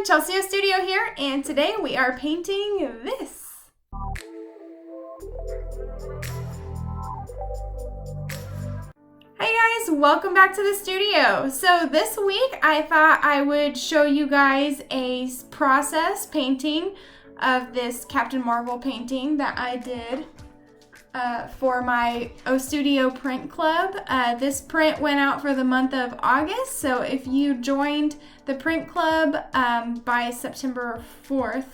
Chelsea Studio here, and today we are painting this. Hey guys, welcome back to the studio. So this week I thought I would show you guys a process painting of this Captain Marvel painting that I did for my O Studio print club. This print went out for the month of August, so if you joined the print club by September 4th,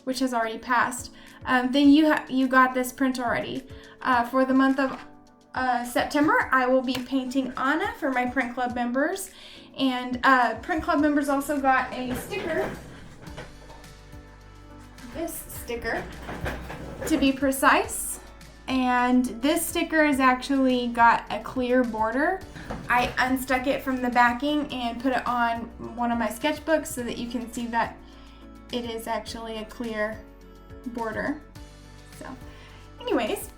which has already passed, then you got this print already. For the month of September, I will be painting Anna for my print club members, and print club members also got a sticker, this sticker to be precise. And this sticker has actually got a clear border. I unstuck it from the backing and put it on one of my sketchbooks so that you can see that it is actually a clear border. So anyways,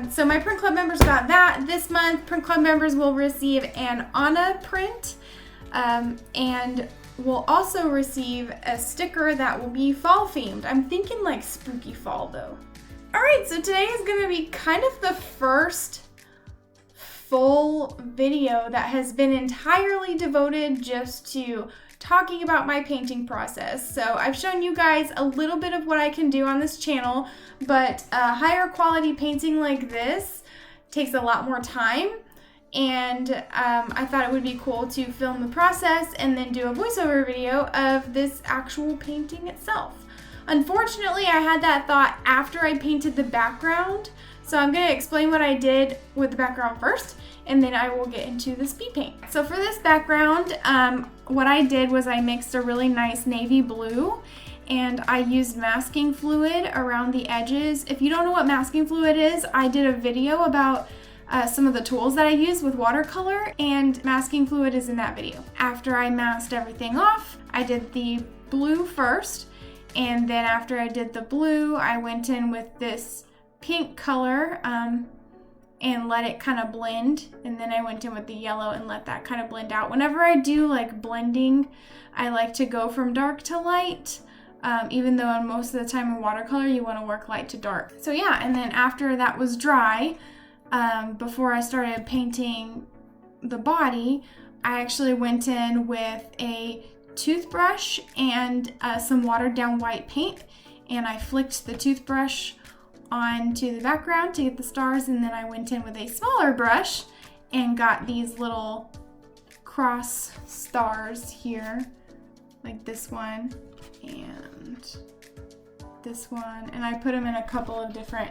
so my print club members got that. This month, print club members will receive an Anna print and will also receive a sticker that will be fall themed. I'm thinking like spooky fall though. Alright, so today is going to be kind of the first full video that has been entirely devoted just to talking about my painting process. So I've shown you guys a little bit of what I can do on this channel, but higher quality painting like this takes a lot more time, and I thought it would be cool to film the process and then do a voiceover video of this actual painting itself. Unfortunately, I had that thought after I painted the background, so I'm going to explain what I did with the background first, and then I will get into the speed paint. So for this background, what I did was I mixed a really nice navy blue, and I used masking fluid around the edges. If you don't know what masking fluid is, I did a video about some of the tools that I use with watercolor, and masking fluid is in that video. After I masked everything off, I did the blue first. And then after I did the blue, I went in with this pink color and let it kind of blend. And then I went in with the yellow and let that kind of blend out. Whenever I do like blending, I like to go from dark to light, even though most of the time in watercolor, you want to work light to dark. So yeah, and then after that was dry, before I started painting the body, I actually went in with a toothbrush and some watered down white paint, and I flicked the toothbrush onto the background to get the stars, and then I went in with a smaller brush and got these little cross stars here, like this one and this one, and I put them in a couple of different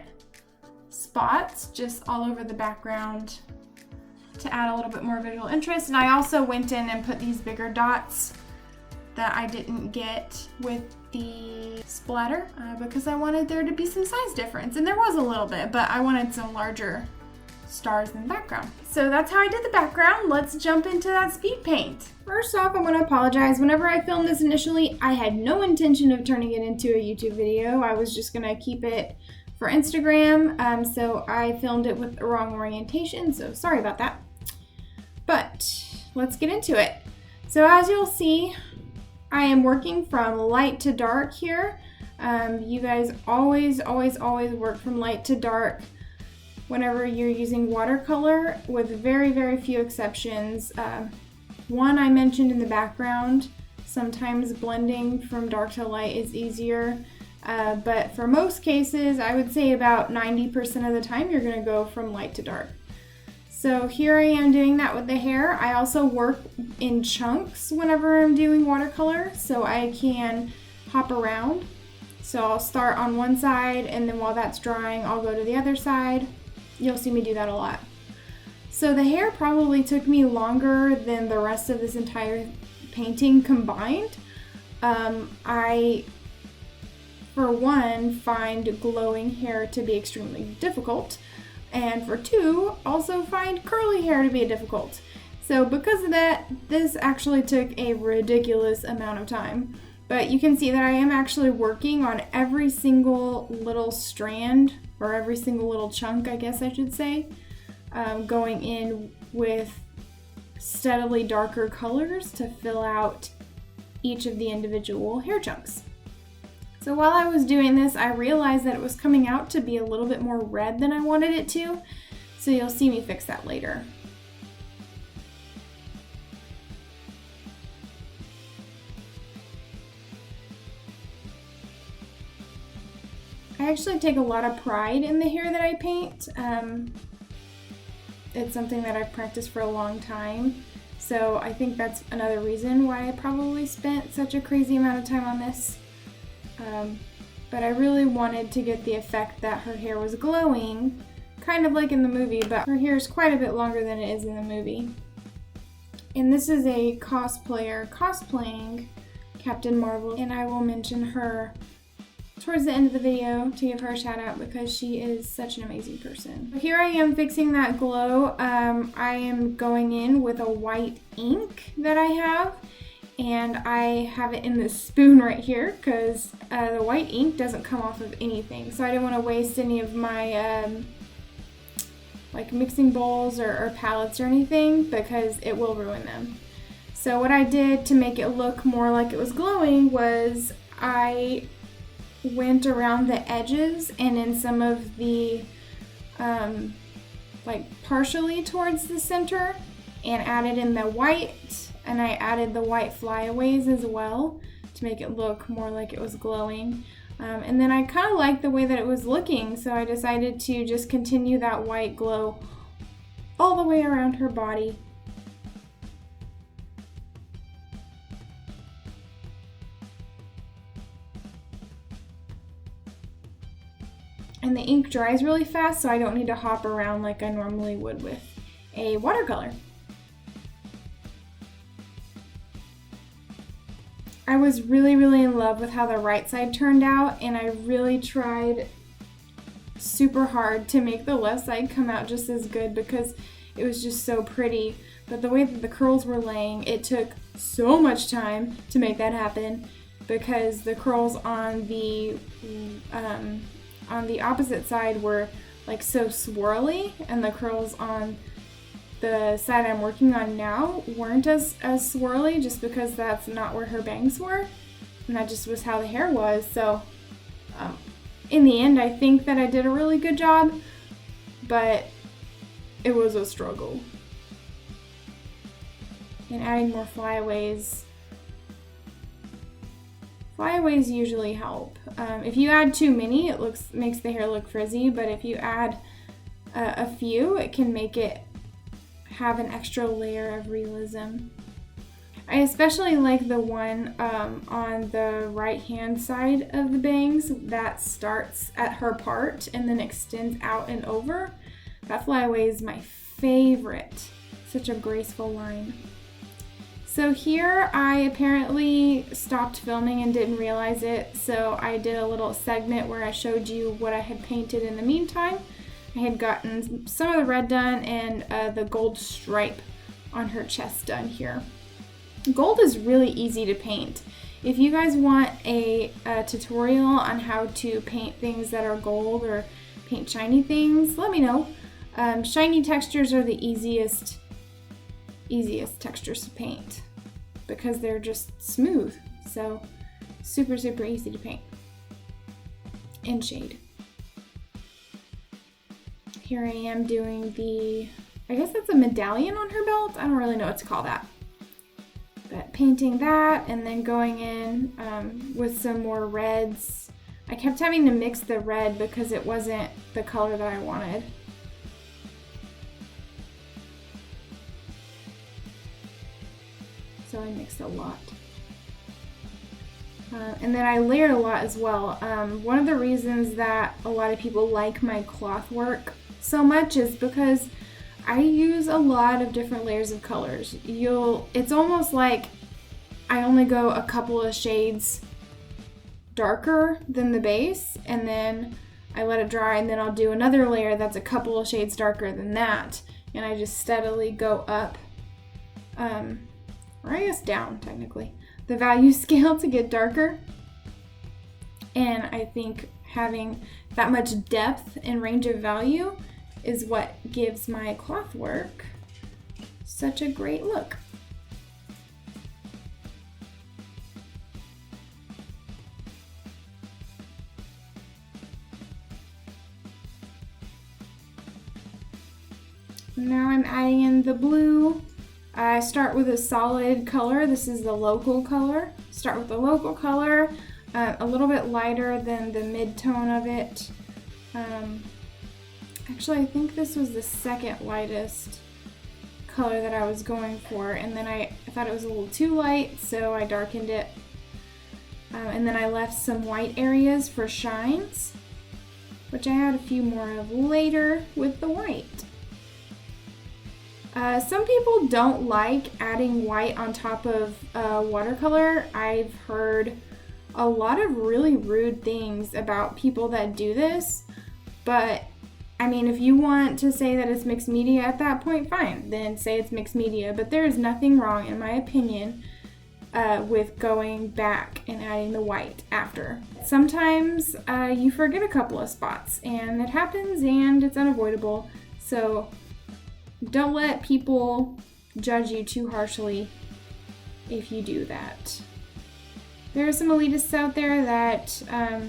spots just all over the background to add a little bit more visual interest. And I also went in and put these bigger dots that I didn't get with the splatter because I wanted there to be some size difference, and there was a little bit, but I wanted some larger stars in the background. So that's how I did the background. Let's jump into that speed paint. First off, I'm going to apologize. Whenever I filmed this initially, I had no intention of turning it into a YouTube video. I was just going to keep it for Instagram, so I filmed it with the wrong orientation, so sorry about that. But let's get into it. So as you'll see, I am working from light to dark here. You guys always work from light to dark whenever you're using watercolor, with very, very few exceptions. One I mentioned in the background, sometimes blending from dark to light is easier, but for most cases, I would say about 90% of the time, you're gonna go from light to dark. So here I am doing that with the hair. I also work in chunks whenever I'm doing watercolor, so I can hop around. So I'll start on one side, and then while that's drying, I'll go to the other side. You'll see me do that a lot. So the hair probably took me longer than the rest of this entire painting combined. I, for one, find glowing hair to be extremely difficult. And for two, also find curly hair to be difficult. So because of that, this actually took a ridiculous amount of time. But you can see that I am actually working on every single little strand, or every single little chunk, I guess I should say, going in with steadily darker colors to fill out each of the individual hair chunks. So while I was doing this, I realized that it was coming out to be a little bit more red than I wanted it to, so you'll see me fix that later. I actually take a lot of pride in the hair that I paint. It's something that I've practiced for a long time, so I think that's another reason why I probably spent such a crazy amount of time on this. But I really wanted to get the effect that her hair was glowing, kind of like in the movie, but her hair is quite a bit longer than it is in the movie. And this is a cosplayer cosplaying Captain Marvel, and I will mention her towards the end of the video to give her a shout out because she is such an amazing person. Here I am fixing that glow. I am going in with a white ink that I have, and I have it in this spoon right here because the white ink doesn't come off of anything, so I didn't want to waste any of my like mixing bowls or palettes or anything because it will ruin them. So what I did to make it look more like it was glowing was I went around the edges and in some of the like partially towards the center and added in the white, and I added the white flyaways as well to make it look more like it was glowing. And then I kind of liked the way that it was looking, so I decided to just continue that white glow all the way around her body. And the ink dries really fast, so I don't need to hop around like I normally would with a watercolor. I was really in love with how the right side turned out, and I really tried super hard to make the left side come out just as good because it was just so pretty. But the way that the curls were laying, it took so much time to make that happen because the curls on the opposite side were like so swirly, and the curls on the side I'm working on now weren't as swirly just because that's not where her bangs were, and that just was how the hair was. So in the end, I think that I did a really good job, but it was a struggle. And adding more flyaways usually help. If you add too many, it makes the hair look frizzy, but if you add a few, it can make it have an extra layer of realism. I especially like the one on the right hand side of the bangs that starts at her part and then extends out and over. That flyaway is my favorite. Such a graceful line. So here I apparently stopped filming and didn't realize it, so I did a little segment where I showed you what I had painted in the meantime. I had gotten some of the red done and the gold stripe on her chest done here. Gold is really easy to paint. If you guys want a tutorial on how to paint things that are gold or paint shiny things, let me know. Shiny textures are the easiest textures to paint because they're just smooth. So super easy to paint and shade. Here I am doing I guess that's a medallion on her belt. I don't really know what to call that. But painting that and then going in with some more reds. I kept having to mix the red because it wasn't the color that I wanted. So I mixed a lot. And then I layered a lot as well. One of the reasons that a lot of people like my cloth work so much is because I use a lot of different layers of colors. It's almost like I only go a couple of shades darker than the base, and then I let it dry, and then I'll do another layer that's a couple of shades darker than that, and I just steadily go up, or I guess down technically, the value scale to get darker. And I think having that much depth and range of value is what gives my cloth work such a great look. Now I'm adding in the blue. I start with a solid color. This is the local color. Start with the local color, a little bit lighter than the mid-tone of it. Actually, I think this was the second lightest color that I was going for, and then I thought it was a little too light, so I darkened it. And then I left some white areas for shines, which I had a few more of later with the white. Some people don't like adding white on top of watercolor. I've heard a lot of really rude things about people that do this, but I mean, if you want to say that it's mixed media at that point, fine, then say it's mixed media, but there is nothing wrong, in my opinion, with going back and adding the white after. Sometimes you forget a couple of spots, and it happens, and it's unavoidable, so don't let people judge you too harshly if you do that. There are some elitists out there that are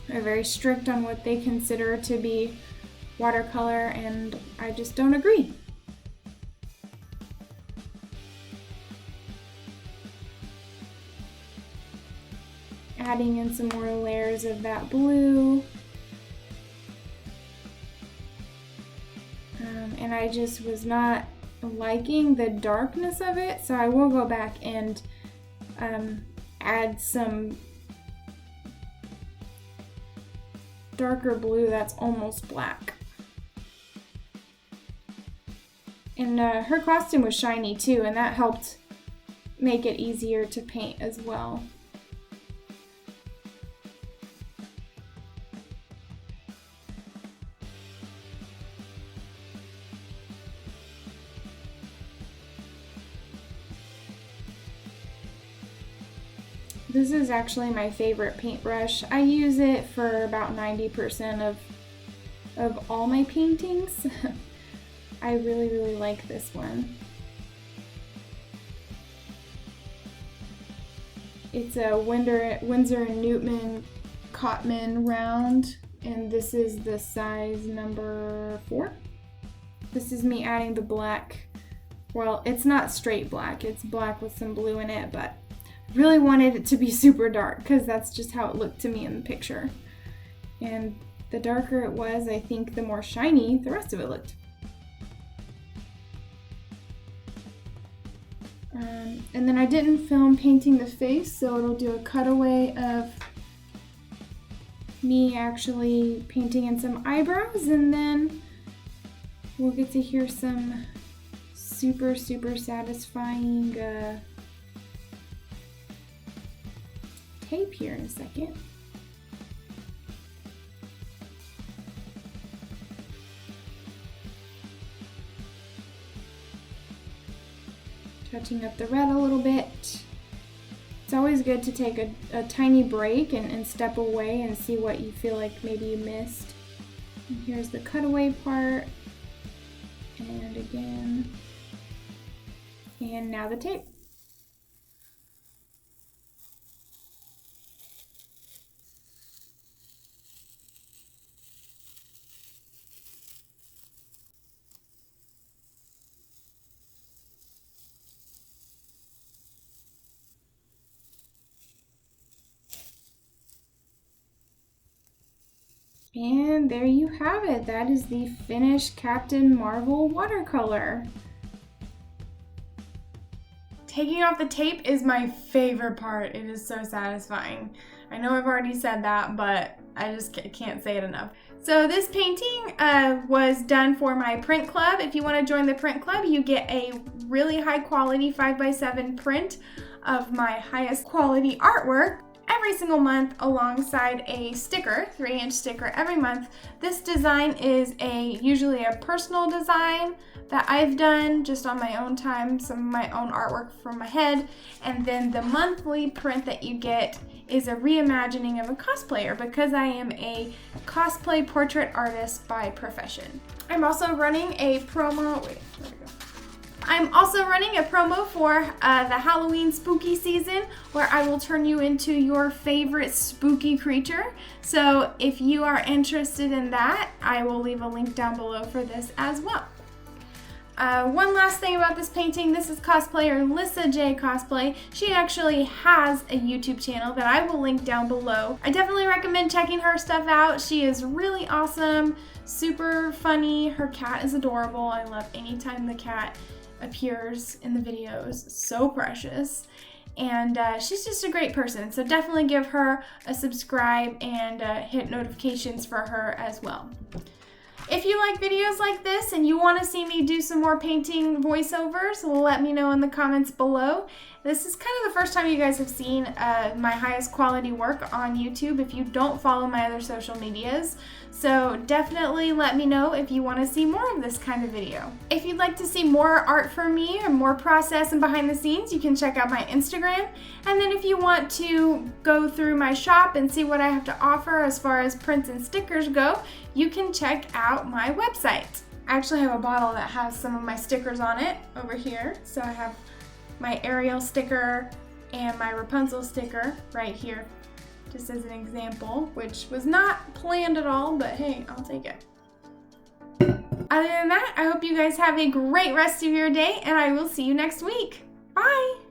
very strict on what they consider to be watercolor, and I just don't agree. Adding in some more layers of that blue. And I just was not liking the darkness of it, so I will go back and add some darker blue that's almost black. And her costume was shiny too, and that helped make it easier to paint as well. This is actually my favorite paintbrush. I use it for about 90% of all my paintings. I really, really like this one. It's a Winsor & Newton Cotman round, and this is the size number 4. This is me adding the black. Well, it's not straight black, it's black with some blue in it, but really wanted it to be super dark because that's just how it looked to me in the picture. And the darker it was, I think the more shiny the rest of it looked. And then I didn't film painting the face, so it'll do a cutaway of me actually painting in some eyebrows, and then we'll get to hear some super, super satisfying tape here in a second. Touching up the red a little bit. It's always good to take a tiny break and step away and see what you feel like maybe you missed. And here's the cutaway part. And again. And now the tape. And there you have it. That is the finished Captain Marvel watercolor. Taking off the tape is my favorite part. It is so satisfying. I know I've already said that, but I just can't say it enough. So this painting was done for my print club. If you want to join the print club, you get a really high quality 5x7 print of my highest quality artwork every single month alongside a sticker, 3-inch sticker every month. This design is usually a personal design that I've done just on my own time, some of my own artwork from my head, and then the monthly print that you get is a reimagining of a cosplayer because I am a cosplay portrait artist by profession. I'm also running a promo, I'm also running a promo for the Halloween spooky season where I will turn you into your favorite spooky creature. So if you are interested in that, I will leave a link down below for this as well. One last thing about this painting, this is cosplayer Lyssa J cosplay. She actually has a YouTube channel that I will link down below. I definitely recommend checking her stuff out. She is really awesome, super funny. Her cat is adorable. I love anytime the cat appears in the videos. So precious. And she's just a great person, so definitely give her a subscribe and hit notifications for her as well. If you like videos like this and you want to see me do some more painting voiceovers, let me know in the comments below. This is kind of the first time you guys have seen my highest quality work on YouTube if you don't follow my other social medias. So definitely let me know if you want to see more of this kind of video. If you'd like to see more art from me or more process and behind the scenes, you can check out my Instagram. And then if you want to go through my shop and see what I have to offer as far as prints and stickers go, you can check out my website. I actually have a bottle that has some of my stickers on it over here. So I have my Ariel sticker and my Rapunzel sticker right here, just as an example, which was not planned at all, but hey, I'll take it. Other than that, I hope you guys have a great rest of your day, and I will see you next week. Bye!